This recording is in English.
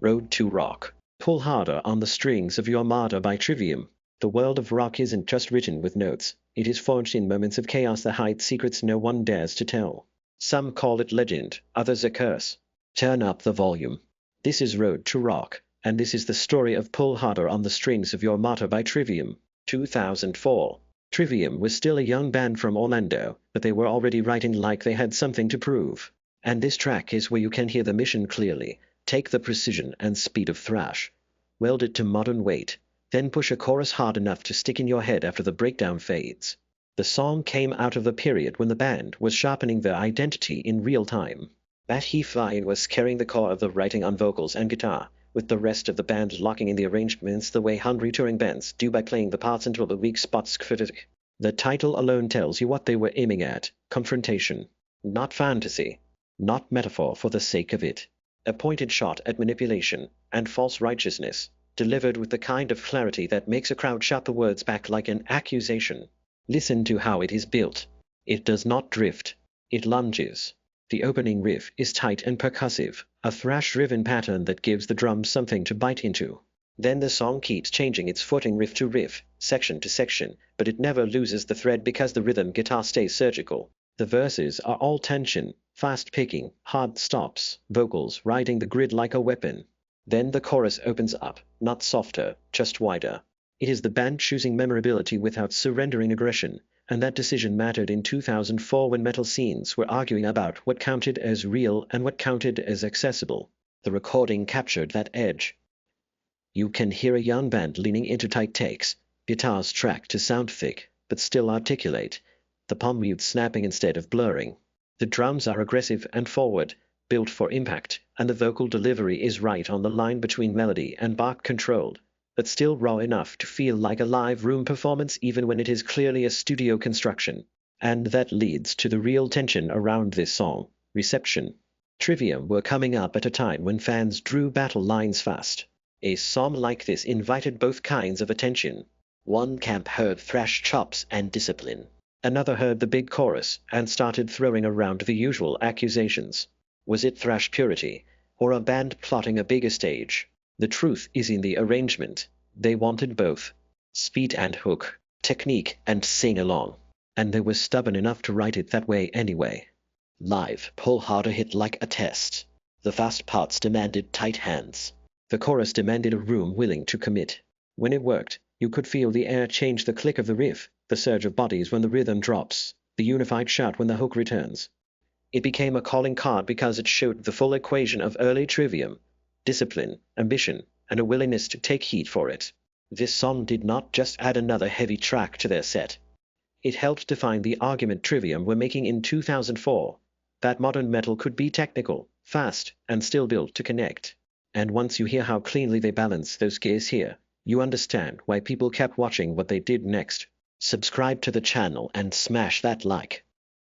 Road to Rock. Pull harder on the strings of your Martyr by Trivium. The world of rock isn't just written with notes, it is forged in moments of chaos that hide secrets no one dares to tell. Some call it legend, others a curse. Turn up the volume. This is Road to Rock, and this is the story of Pull Harder on the Strings of Your Martyr by Trivium. 2004. Trivium was still a young band from Orlando, but they were already writing like they had something to prove. And this track is where you can hear the mission clearly. Take the precision and speed of thrash, weld it to modern weight, then push a chorus hard enough to stick in your head after the breakdown fades. The song came out of a period when the band was sharpening their identity in real time. Matt Heafly was carrying the core of the writing on vocals and guitar, with the rest of the band locking in the arrangements the way hungry touring bands do by playing the parts until the weak spots critic. The title alone tells you what they were aiming at: confrontation. Not fantasy. Not metaphor for the sake of it. A pointed shot at manipulation and false righteousness, delivered with the kind of clarity that makes a crowd shout the words back like an accusation. Listen to how it is built. It does not drift. It lunges. The opening riff is tight and percussive, a thrash-driven pattern that gives the drums something to bite into. Then the song keeps changing its footing riff to riff, section to section, but it never loses the thread because the rhythm guitar stays surgical. The verses are all tension, fast picking, hard stops, vocals riding the grid like a weapon. Then the chorus opens up, not softer, just wider. It is the band choosing memorability without surrendering aggression, and that decision mattered in 2004 when metal scenes were arguing about what counted as real and what counted as accessible. The recording captured that edge. You can hear a young band leaning into tight takes, guitars tracked to sound thick, but still articulate, the palm mute snapping instead of blurring. The drums are aggressive and forward, built for impact, and the vocal delivery is right on the line between melody and bark controlled, but still raw enough to feel like a live room performance even when it is clearly a studio construction. And that leads to the real tension around this song: reception. Trivium were coming up at a time when fans drew battle lines fast. A song like this invited both kinds of attention. One camp heard thrash chops and discipline. Another heard the big chorus and started throwing around the usual accusations. Was it thrash purity, or a band plotting a bigger stage? The truth is in the arrangement. They wanted both. Speed and hook, technique and sing-along. And they were stubborn enough to write it that way anyway. Live, Pull Harder hit like a test. The fast parts demanded tight hands. The chorus demanded a room willing to commit. When it worked, you could feel the air change, the click of the riff, the surge of bodies when the rhythm drops, the unified shout when the hook returns. It became a calling card because it showed the full equation of early Trivium: discipline, ambition, and a willingness to take heat for it. This song did not just add another heavy track to their set. It helped define the argument Trivium were making in 2004, that modern metal could be technical, fast, and still built to connect. And once you hear how cleanly they balance those gears here, you understand why people kept watching what they did next. Subscribe to the channel and smash that like.